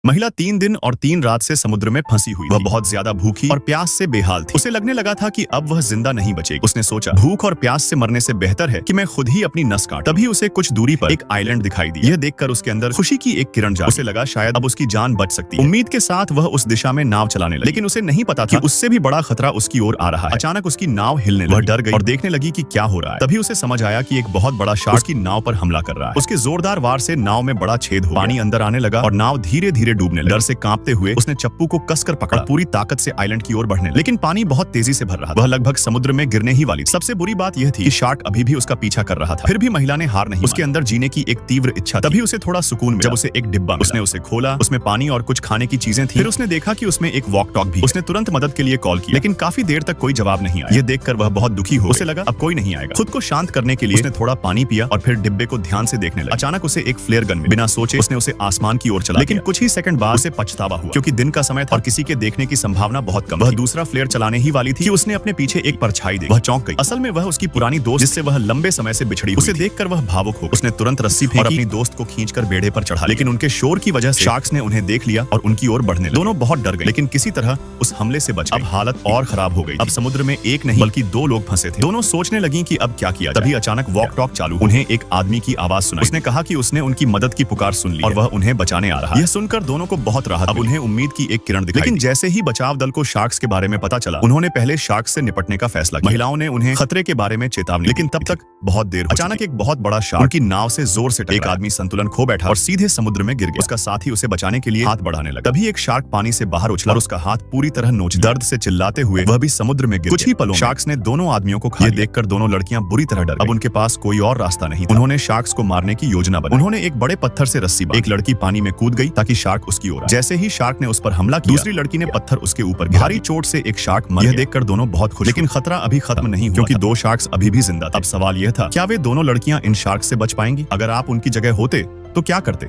महिला 3 दिन और 3 रात से समुद्र में फंसी हुई। वह बहुत ज्यादा भूखी और प्यास से बेहाल थी। उसे लगने लगा था कि अब वह जिंदा नहीं बचेगी। उसने सोचा भूख और प्यास से मरने से बेहतर है कि मैं खुद ही अपनी नस काट। तभी उसे कुछ दूरी पर एक आइलैंड दिखाई दी। यह देखकर उसके अंदर खुशी की एक किरण जागी। उसे लगा शायद अब उसकी जान बच सकती है। उम्मीद के साथ वह उस दिशा में नाव चलाने लगी, लेकिन उसे नहीं पता था कि उससे भी बड़ा खतरा उसकी ओर आ रहा है। अचानक उसकी नाव हिलने लगी। वह डर गई और देखने लगी कि क्या हो रहा है। तभी उसे समझ आया कि एक बहुत बड़ा शार्क उसकी नाव पर हमला कर रहा है। उसके जोरदार वार से नाव में बड़ा छेद हुआ। पानी अंदर आने लगा और नाव धीरे धीरे डूबने लगी। डर से कांपते हुए उसने चप्पू को कसकर पकड़ा, पूरी ताकत से आइलैंड की ओर बढ़ने लगा। लेकिन पानी बहुत तेजी से भर रहा था। वह लगभग समुद्र में गिरने ही वाली थी। सबसे बुरी बात यह थी कि शार्क अभी भी उसका पीछा कर रहा था। फिर भी महिला ने हार नहीं मानी। उसके अंदर जीने की एक तीव्र इच्छा थी। तभी उसे थोड़ा सुकून मिला जब उसे एक डिब्बा मिला। उसने उसे खोला, उसमें पानी और कुछ खाने की चीजें थी। फिर उसने देखा कि उसमें एक वॉक टॉक भी। उसने तुरंत मदद के लिए कॉल किया, लेकिन काफी देर तक कोई जवाब नहीं आया। यह देखकर वह बहुत दुखी हो। उसे लगा अब कोई नहीं आएगा। खुद को शांत करने के लिए उसने थोड़ा पानी पिया और फिर डिब्बे को ध्यान से देखने लगा। अचानक उसे एक फ्लेयर गन मिली। बिना सोचे उसने उसे आसमान की ओर चला, लेकिन कुछ ही सेकंड बाद उसे पछतावा हुआ, क्योंकि दिन का समय था और किसी के देखने की संभावना बहुत कम। वह दूसरा फ्लेयर चलाने ही वाली थी कि उसने अपने पीछे एक परछाई देखी। वह चौंक गई। असल में वह उसकी पुरानी दोस्त, जिससे वह लंबे समय से बिछड़ी हुई। उसे देखकर वह भावुक हो। उसने तुरंत रस्सी फेंकी और अपनी दोस्त को खींचकर बेड़े पर चढ़ा, लेकिन उनके शोर की वजह से शार्क्स ने उन्हें देख लिया और उनकी ओर बढ़ने लगे। दोनों बहुत डर गए, लेकिन किसी तरह उस हमले से बच गए। अब हालत और खराब हो गई। अब समुद्र में एक नहीं बल्कि 2 लोग फंसे थे। दोनों सोचने लगी कि अब क्या किया जाए। तभी अचानक वॉक टॉक चालू। उन्हें एक आदमी की आवाज सुनाई। उसने कहा कि उसने उनकी मदद की पुकार सुन ली और वह उन्हें बचाने आ रहा है। यह सुनकर दोनों को बहुत राहत। अब उन्हें उम्मीद की एक किरण दिखाई। लेकिन जैसे ही बचाव दल को शार्क्स के बारे में पता चला, उन्होंने पहले शार्क्स से निपटने का फैसला किया। महिलाओं ने उन्हें खतरे के बारे में चेतावनी, लेकिन तब तक बहुत देर। अचानक एक बहुत बड़ा शार्क उनकी नाव से जोर से टकराया। एक आदमी संतुलन खो बैठा और सीधे समुद्र में गिर गया। उसका साथी उसे बचाने के लिए हाथ बढ़ाने लगा। तभी एक शार्क पानी से बाहर उछला और उसका हाथ पूरी तरह नोच। दर्द से चिल्लाते हुए वह भी समुद्र में गिर गया। कुछ ही पलों में शार्क्स ने दोनों आदमियों को खा लिया। देखकर दोनों लड़कियां बुरी तरह डर गईं। अब उनके पास कोई और रास्ता नहीं था। उन्होंने शार्क्स को मारने की योजना बनाई। उन्होंने एक बड़े पत्थर से रस्सी बांधी। एक लड़की पानी में कूद गई ताकि शार्क उसकी ओर आए। जैसे ही शार्क ने उस पर हमला किया, दूसरी लड़की ने पत्थर उसके ऊपर गिरा। भारी चोट से एक शार्क मर गया। यह देखकर दोनों बहुत खुश, लेकिन खतरा अभी खत्म नहीं हुआ, क्योंकि 2 शार्क्स अभी भी जिंदा थे। अब सवाल यह था, क्या वे दोनों लड़कियां इन शार्क से बच पाएंगी? अगर आप उनकी जगह होते तो क्या करते?